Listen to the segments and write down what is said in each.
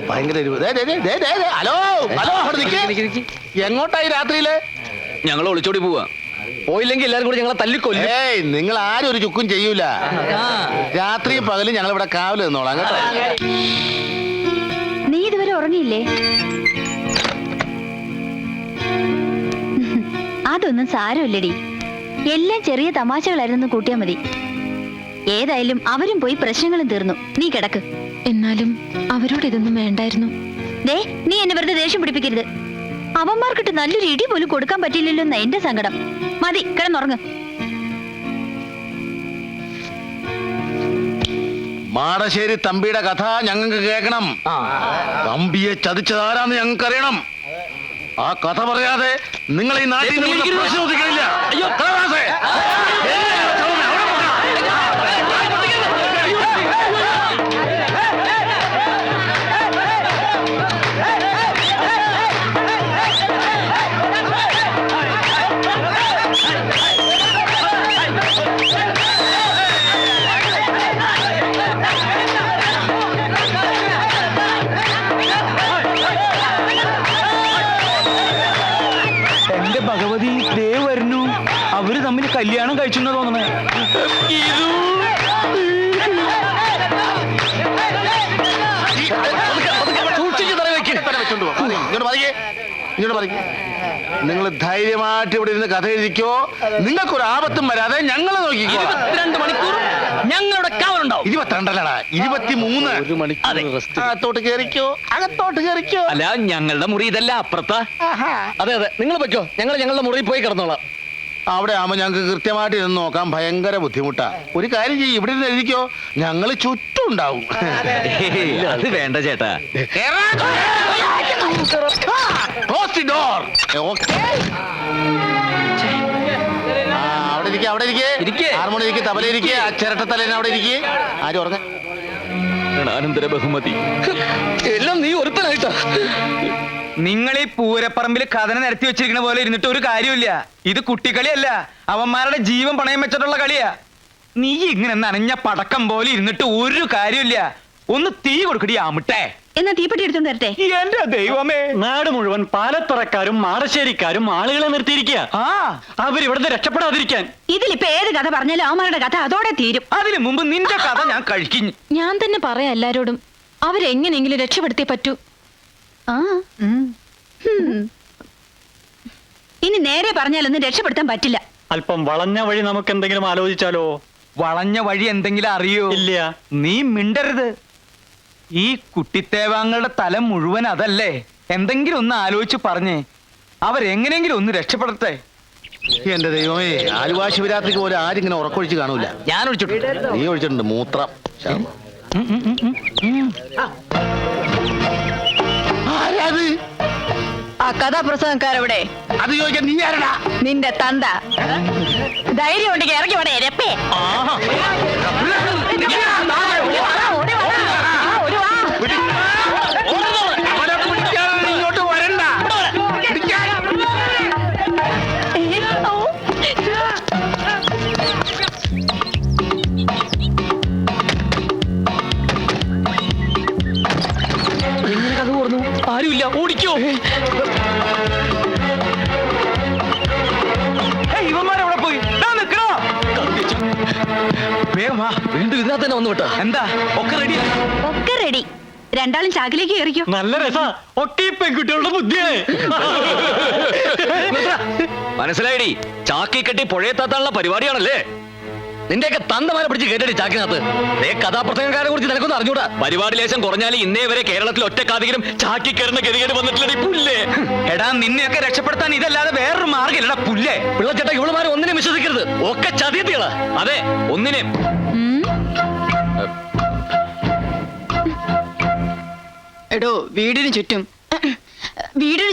ഭയങ്കര hello hello എങ്ങോട്ടായി രാത്രിയില്? ഞങ്ങൾ ഒളിച്ചോടി പോവാ. പോയില്ലെങ്കിൽ എല്ലാരും കൂടി ഞങ്ങളെ തല്ലിക്കൊല്ലും. നിങ്ങൾ ആരും ഒരു ചുക്കും ചെയ്യൂല. രാത്രിയും പകലും ഞങ്ങൾ ഇവിടെ കാവല് നിന്നോളാം കേട്ടോ. നീ ഇതുവരെ ഉറങ്ങിയില്ലേ? അതൊന്നും സാരമില്ലടി, എല്ലാം ചെറിയ തമാശകളായിരുന്നു കൂട്ടിയാ മതി. ഏതായാലും അവരും പോയി പ്രശ്നങ്ങളും തീർന്നു. നീ കിടക്ക്. എന്നാലും അവരോട് ഇതൊന്നും വേണ്ടായിരുന്നു. ദേ, നീ എന്നെ വെറുതെ ദേഷ്യം പിടിപ്പിക്കരുത്. അവന്മാർക്കിട്ട് നല്ലൊരു ഇടി പോലും കൊടുക്കാൻ പറ്റില്ലല്ലോ എന്നാ എന്റെ സങ്കടം. മതി, കിടന്നുറങ്ങ്. മാടശ്ശേരി തമ്പിയുടെ കഥ ഞങ്ങൾക്ക് കേൾക്കണം. തമ്പിയെ ചതിച്ചതാരാന്ന് ഞങ്ങൾക്ക് അറിയണം. ആ കഥ പറയാതെ നിങ്ങൾ ഈ നാട്ടിൽ വിശ്വസിക്കില്ല. ഭഗവതി ദേ വരുന്നു. അവര് തമ്മിൽ കല്യാണം കഴിച്ചെന്ന് തോന്നണേ. നിങ്ങൾ ധൈര്യമായിട്ട് ഇവിടെ ഇരുന്ന് കഥ എഴുതിക്കോ. നിങ്ങൾക്കൊരു ആപത്തും വരാതെ ഞങ്ങൾ നോക്കിക്കോ. 2 മണിക്കൂർ ഞങ്ങളുടെ കാവലുണ്ടാവും. 22 23 അകത്തോട്ട് കയറിക്കോ, അകത്തോട്ട് കയറിക്കോ. അല്ല, ഞങ്ങളുടെ മുറി ഇതല്ല, അപ്പുറത്താ. അതെ അതെ, നിങ്ങൾ വെക്കോ, ഞങ്ങൾ ഞങ്ങളുടെ മുറിയിൽ പോയി കിടന്നോളാം. അവിടെ ആവുമ്പോ ഞങ്ങൾക്ക് കൃത്യമായിട്ട് ഇരുന്ന് നോക്കാൻ ഭയങ്കര ബുദ്ധിമുട്ടാ. ഒരു കാര്യം ചെയ്യും, ഇവിടെ ഇരുന്ന് എഴുതിക്കോ, ഞങ്ങൾ ചുറ്റും ഉണ്ടാവും. അത് വേണ്ട ചേട്ടാ. അവിടെ ഇരിക്കേ, ഹാർമോണി ഇരിക്കേ, തബല ഇരിക്കേ, ആ ചിരട്ടത്തലേനെ അവിടെ ഇരിക്കേ. ആരും ഉറങ്ങ. അനന്തര ബഹുമതി എല്ലാം നീ ഒരുത്തനായിട്ടാ. നിങ്ങൾ ഈ പൂരപ്പറമ്പിൽ കഥന നിരത്തി വെച്ചിരിക്കുന്ന പോലെ ഇരുന്നിട്ട് ഒരു കാര്യമില്ല. ഇത് കുട്ടിക്കളിയല്ല, അവന്മാരുടെ ജീവൻ പണയം വെച്ചിട്ടുള്ള കളിയാ. നീ ഇങ്ങനെ നനഞ്ഞ പടക്കം പോലെ ഇരുന്നിട്ട് ഒരു കാര്യമില്ല. ഒന്ന് തീ കൊടുക്കടി ആമിട്ടെ. എന്നാ തീപ്പെട്ടി എടുത്തോണ്ട് വരട്ടെ. എന്റെ ദൈവമേ, നാട് മുഴുവൻ പാലത്തറക്കാരും മാടശ്ശേരിക്കാരും ആളുകളെ നിർത്തിയിരിക്കുക. അവരിവിടുന്ന് രക്ഷപ്പെടാതിരിക്കാൻ. ഇതിലിപ്പോ ഏത് കഥ പറഞ്ഞാലും അവന്മാരുടെ കഥ അതോടെ തീരും. അതിനു മുമ്പ് നിന്റെ കഥ ഞാൻ കഴിക്കുന്നു. ഞാൻ തന്നെ പറയാം എല്ലാരോടും, അവരെങ്ങനെയെങ്കിലും രക്ഷപ്പെടുത്തിയേ പറ്റൂ. ഇനി നേരെ പറഞ്ഞാലൊന്നും രക്ഷപ്പെടുത്താൻ പറ്റില്ല. അല്പം വളഞ്ഞ വഴി നമുക്ക് എന്തെങ്കിലും ആലോചിച്ചാലോ? വളഞ്ഞ വഴി എന്തെങ്കിലും അറിയോ? ഇല്ല. നീ മിണ്ടരുത്. ഈ കുട്ടിത്തേവാങ്ങളുടെ തല മുഴുവൻ അതല്ലേ. എന്തെങ്കിലും ഒന്ന് ആലോചിച്ച് പറഞ്ഞേ, അവരെങ്ങനെയെങ്കിലും ഒന്ന് രക്ഷപ്പെടട്ടെ. എന്റെ ദൈവമേ, ആലുവാ ശിവരാത്രിക്ക് പോലെ ആരിങ്ങനെ ഉറക്കൊഴിച്ച് കാണൂല. ഞാൻ ഒഴിച്ചിട്ടുണ്ട്. നീ ഒഴിച്ചിട്ടുണ്ട് മൂത്രം. ആരാത്? ആ കഥാപ്രസംഗക്കാരെവിടെ? അത് ചോദിക്കാൻ നീ ആരടാ? നിന്റെ തന്ത. ധൈര്യം ഉണ്ടെങ്കിൽ ഇറങ്ങി വേണേ രപ്പേ. ഇങ്ങോട്ട് വരണ്ട. എങ്ങനെ കഥ ഓർന്നു? ആരുമില്ല, ഓടിക്കോ. ഇവന്മാരെവിടെ പോയി? നിക്കണോ? വീണ്ടും ഇതിനകത്ത് തന്നെ വന്നു വിട്ടോ. എന്താ ഒക്കെ റെഡി? ഒക്കെ റെഡി. രണ്ടാളും ചാക്കിലേക്ക് കയറിക്കോ. നല്ല രസാ. ഒക്കെ ഈ പെൺകുട്ടികളുടെ ബുദ്ധിയാണ്. മനസ്സിലായിടി, ചാക്കി കെട്ടി പുഴയെത്താത്താനുള്ള പരിപാടിയാണല്ലേ. നിന്റെയൊക്കെ തന്തമാരെ പിടിച്ച് കേട്ടടി ചാക്കിനകത്ത്. കഥാപ്രസംഗക്കാരെ കുറിച്ച് നിനക്കൊന്നും അറിഞ്ഞൂടാ. പരിപാടി ലേശം കുറഞ്ഞാൽ ഇന്നേ വരെ കേരളത്തിൽ ഒറ്റക്കാധികം ചാക്കി കയറുന്ന ഗതികേട് വന്നിട്ടില്ലടി പുല്ലേ. എടാ, നിന്നെയൊക്കെ രക്ഷപ്പെടുത്താൻ ഇതല്ലാതെ വേറൊരു മാർഗ്ഗമില്ലടാ പുല്ലേ. പിള്ളച്ചേട്ടാ, ഇവളുമാരെ ഒന്നിനെ വിശ്വസിക്കരുത്. ഒക്കെ ചതിയത്തികളാ. അതെ, ഒന്നിനെ. എടോ, വീടിന്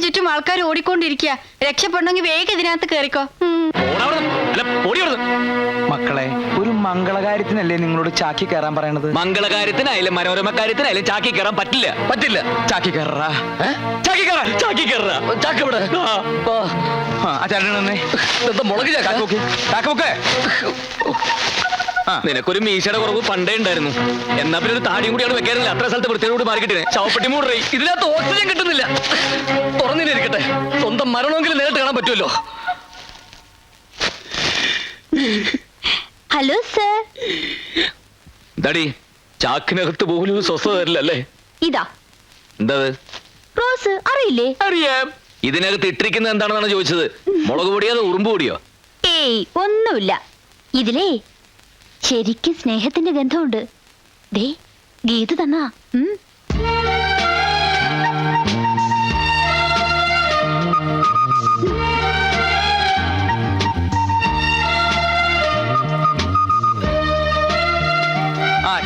ചുറ്റും ആൾക്കാർ ഓടിക്കൊണ്ടിരിക്കുക. രക്ഷപ്പെടണമെങ്കിൽ വേഗം ഇതിനകത്ത് കയറിക്കോ. മക്കളെ, ഒരു മംഗളകാര്യത്തിനല്ലേ നിങ്ങളോട് ചാക്കി കയറാൻ പറയണത്? മംഗളകാര്യത്തിനായാലും മനോരമ കാര്യത്തിനായാലും ചാക്കി കയറാൻ പറ്റില്ല. പറ്റില്ല. ചാക്കി കയറാ, ചാക്കി കയറാ, ചാക്കി കയറാ. ചാക്ക് ഇവിടെ. മുളക് ചാക്കൊക്കെ. നിനക്കൊരു മീശയുടെ കുറവ് പണ്ടേ ഉണ്ടായിരുന്നു. എന്നാ പിന്നെ ഒരു താടിയും കൂടിയാണ് വെക്കാനില്ല. അത്ര സ്ഥലത്ത് വൃത്തിയോട് മാറിക്കിട്ടേ ശവപ്പെട്ടി മൂടേ. ഇതിനകത്ത് ഓക്സിജൻ കിട്ടുന്നില്ല. തുറന്നിരിക്കട്ടെ, സ്വന്തം മരണമെങ്കിലും നേരിട്ട് കാണാൻ പറ്റുമല്ലോ. Hello sir. എന്താടി ചാക്കിനകത്ത് പോലും ഒരു സ്വസ്ഥത തരില്ലല്ലേ? ഇതാ എന്താ റോസ്, അറിയില്ലേ? അറിയാം. ഇതിനകത്ത് ഇട്ടിരിക്കുന്നത് എന്താണെന്നാണ് ചോദിച്ചത്. മുളക് പൊടിയോ അതോ ഉറുമ്പ് പൊടിയോ? ഏയ് ഒന്നുമില്ല. ഇതിലേ ശരിക്കും സ്നേഹത്തിന്റെ ഗന്ധമുണ്ട്. ദേ ഗീത് തന്നാ.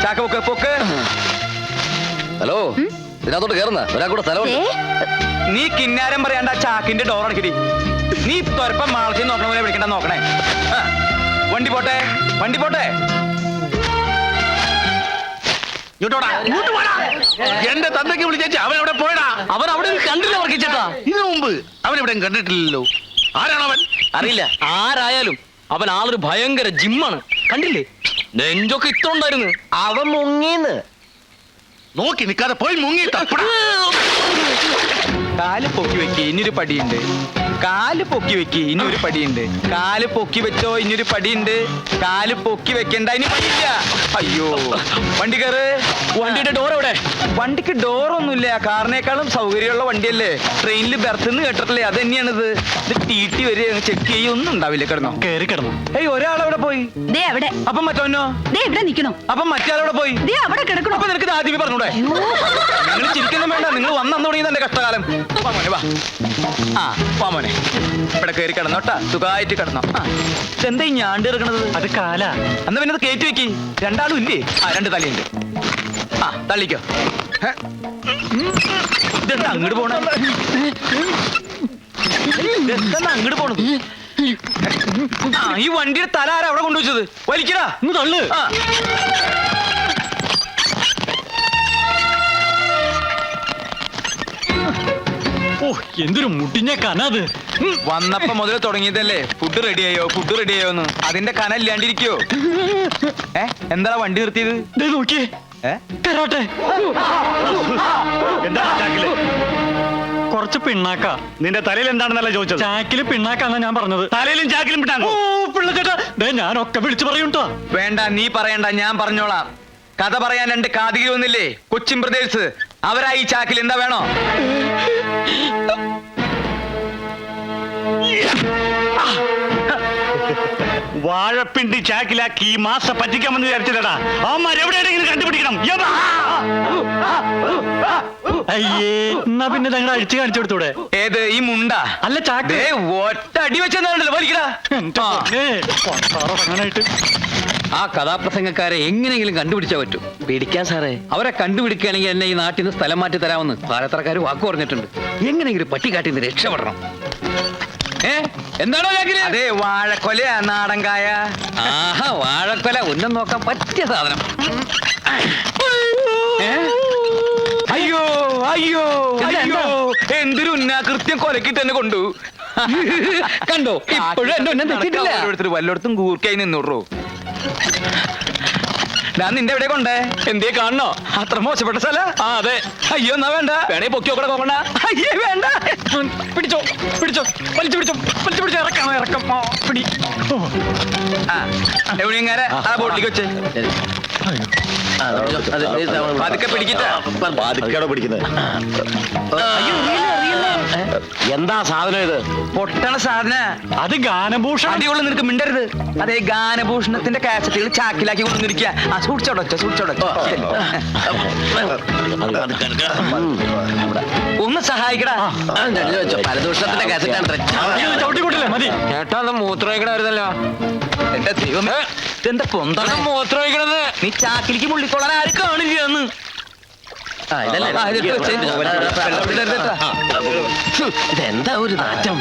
ചാക്കൊക്കെ പൊക്ക്. ഹലോ, ഇതിനകത്തോട്ട് കയറുന്ന ഒരാൾക്കൂടെ സ്ഥലമുണ്ട്. നീ കിന്നാരം പറയാണ്ട ചാക്കിന്റെ ഡോർ അടക്കടി. നീ തൊരപ്പം മാളത്തിൽ നോക്കണ പോലെ വിളിക്കണ്ട നോക്കണേ. വണ്ടി പോട്ടെ, വണ്ടി പോട്ടെ. എന്റെ തന്തയ്ക്ക് വിളിച്ചേച്ച് അവൻ എവിടെ പോയടാ? അവൻ അവിടെ കണ്ടില്ല വർക്കിച്ചേട്ടാ. ഇതിനു മുമ്പ് അവൻ ഇവിടെ കണ്ടിട്ടില്ലല്ലോ. ആരാണ് അവൻ? അറിയില്ല. ആരായാലും അവൻ ആളൊരു ഭയങ്കര ജിമ്മാണ്. കണ്ടില്ലേ, നെഞ്ചൊക്കെ ഇട്ടുണ്ടായിരുന്നു. അവൻ മുങ്ങീന്ന്. നോക്കി നിൽക്കാതെ പോയി മുങ്ങി തപ്പടാ. കാല് പൊക്കി വെക്ക്, ഇനിയൊരു പടിയുണ്ട്. കാല് പൊക്കി വെക്ക്, ഇനിയൊരു പടിയുണ്ട്. കാല് പൊക്കി വെച്ചോ, ഇനിയൊരു പടിയുണ്ട്. കാല് പൊക്കി വെക്കണ്ട, ഇനി പടിയില്ല. അയ്യോ, വണ്ടി കയറ്. വണ്ടിയുടെ ഡോർ എവിടെ? വണ്ടിക്ക് ഡോറൊന്നുമില്ല. കാറിനേക്കാളും സൗകര്യമുള്ള വണ്ടിയല്ലേ. ട്രെയിനിൽ ബെർത്ത് കേട്ടിട്ടില്ലേ? അത് തന്നെയാണിത്. ഇത് TT വരെ ചെക്ക് ചെയ്യൊന്നും ഉണ്ടാവില്ല. കിടന്നോ? കയറി കിടന്നു. ഏയ്, ഒരാളവിടെ പോയി. ദേ അവിടെ. അപ്പം മറ്റോനോ? ദേ ഇവിടെ നിക്കണോ? അപ്പം മറ്റേ പോയി. ദേ അവിടെ കിടക്കണോ? അപ്പൊ നിനക്ക് ഇത് ആദ്യമേ പറഞ്ഞൂടെ? നിങ്ങൾ ചിരിക്കൊന്നും വേണ്ട. നിങ്ങൾ വന്നു തുടങ്ങിയത് എന്റെ കഷ്ടകാലം. വാ മോനെ, വാ. വാ മോനെ, ഇവിടെ കയറി കിടന്നോട്ടാ. സുഖമായിട്ട് കിടന്നോ. എന്താ ഈ ഞാണ്ട് കിടക്കണത്? അത് കാല. എന്നാ പിന്നെ അത് കയറ്റി വെക്കി. രണ്ടാളും ഇല്ലേ? രണ്ട് തലയുണ്ട്. തള്ളിക്കോ. ഇതെന്താ അങ്ങോട്ട് പോണ? ഇതെന്താ അങ്ങോട്ട് പോണത്? ഈ വണ്ടിയുടെ തല ആരാ അവിടെ കൊണ്ടുവച്ചത്? വലിക്കടാ. തള്ളു. ഓ, എന്തൊരു മുടിഞ്ഞ കനത്. വന്നപ്പോ മുതൽ തുടങ്ങിയതല്ലേ ഫുഡ് റെഡിയായോ, ഫുഡ് റെഡിയായോന്ന്. അതിന്റെ കന ഇല്ലാണ്ടിരിക്കോ? എന്താ വണ്ടി നിർത്തിയത്? നോക്കിയേ, തരാട്ടെ. എന്താ ചാക്കില്? കുറച്ച് പിണ്ണാക്ക. നിന്റെ തലയിൽ എന്താണെന്നല്ല ചോദിച്ചത്. ചാക്കില് പിണ്ണാക്കാന്നാ ഞാൻ പറഞ്ഞത്. തലയിലും ചാക്കിലും പിണ്ണാക്കോ? ഓ പിള്ളച്ചേട്ടാ, ഞാനൊക്കെ വിളിച്ചു പറയൂട്ടോ. വേണ്ട, നീ പറയണ്ട, ഞാൻ പറഞ്ഞോളാം. കഥ പറയാൻ രണ്ട് കാതികി ഒന്നില്ലേ, കൊച്ചിൻ ബ്രദേഴ്സ്. അവരായി ഈ ചാക്കിൽ എന്താ വേണോ? വാഴപ്പിണ്ടി ചാക്കിലാക്കി ഈ മാസം പറ്റിക്കാമെന്ന് വിചാരിച്ചില്ലടാ. അവന്മാർ എവിടെയാണെങ്കിലും കണ്ടുപിടിക്കണം. അയ്യേ, എന്നാ പിന്നെ ഞങ്ങൾ അഴിച്ചു കാണിച്ചു കൊടുത്തൂടെ? ഏത്, ഈ മുണ്ട? അല്ല, ചാക്ക്. ഒറ്റ അടി വെച്ചെന്നാണല്ലോ വലിക്കടാ. അങ്ങനായിട്ട് ആ കഥാപ്രസംഗക്കാരെ എങ്ങനെയെങ്കിലും കണ്ടുപിടിച്ചാൽ പറ്റും. പേടിക്കാൻ സാറേ, അവരെ കണ്ടുപിടിക്കുകയാണെങ്കിൽ എന്നെ ഈ നാട്ടിൽ നിന്ന് സ്ഥലം മാറ്റി തരാമെന്ന് പാലത്തറക്കാർ വാക്ക് പറഞ്ഞിട്ടുണ്ട്. എങ്ങനെയെങ്കിലും പട്ടിക്കാട്ടിൽ നിന്ന് രക്ഷപ്പെടണം. എന്താണോ ചാക്കില്? അതെ, വാഴക്കൊലയാ, നാടൻകായ. ആഹാ, വാഴക്കൊല ഉന്നം നോക്കാൻ പറ്റിയ സാധനം. അയ്യോ അയ്യോ അയ്യോ, എന്തൊരു ഉന്നാകൃത്യം കൊലക്കി തന്നെ കൊണ്ടു. കണ്ടോ, ഇപ്പോഴും എന്റെ ഉന്നം തെറ്റിട്ടില്ല. വല്ലോടത്തും കൂർക്കായി നിന്നൂറോ. ഞാൻ നിന്റെ എവിടെ കൊണ്ടേ? എന്തേ കാണണോ? അത്ര മോശപ്പെട്ട സ്ഥല? അതെ. അയ്യോ, എന്നാ വേണ്ട. വേണേ പൊക്കിയോടെ നോക്കണ്ട. അയ്യേ, വേണ്ട. പിടിച്ചോ, പിടിച്ചോ, വലിച്ചു പിടിച്ചോ, വലിച്ചു പിടിച്ചോ. ഇറക്കാം, ഇറക്കം. പിടി. എവിടെയെങ്ങനെ ആ ബോട്ടിലേക്ക് വെച്ച് പതുക്കെ പിടിക്കട്ടെ. എന്താ സാധനം ഇത്? പൊട്ടണ സാധന. അത് ഗാനഭൂഷണം. അടിയുള്ള നിനക്ക് മിണ്ടരുത്. അതേ, ഗാനഭൂഷണത്തിന്റെ കാസറ്റുകൾ ചാക്കിലാക്കി കൊണ്ടുവന്നിരിക്കുക. സൂക്ഷിച്ചോടൊച്ച, സൂക്ഷിച്ചോടൊച്ച. ഒന്ന് സഹായിക്കടാ. പരദൂഷണത്തിന്റെ കാസറ്റാണ്. ചവിട്ടിക്കൂട്ടില്ലേ? മതി. ചേട്ടാ, അത് മൂത്രമൊഴിക്കണമായിരുന്നല്ലോ. എന്റെ ദൈവമേ, ഇതെന്താ പൊന്താണ് മൂത്രമൊഴിക്കണത്? നീ ചാക്കിലേക്ക് മുള്ളിക്കൊള്ളാൻ ആരും കാണില്ല എന്ന്. ഇതെന്താ ഒരു നാറ്റം?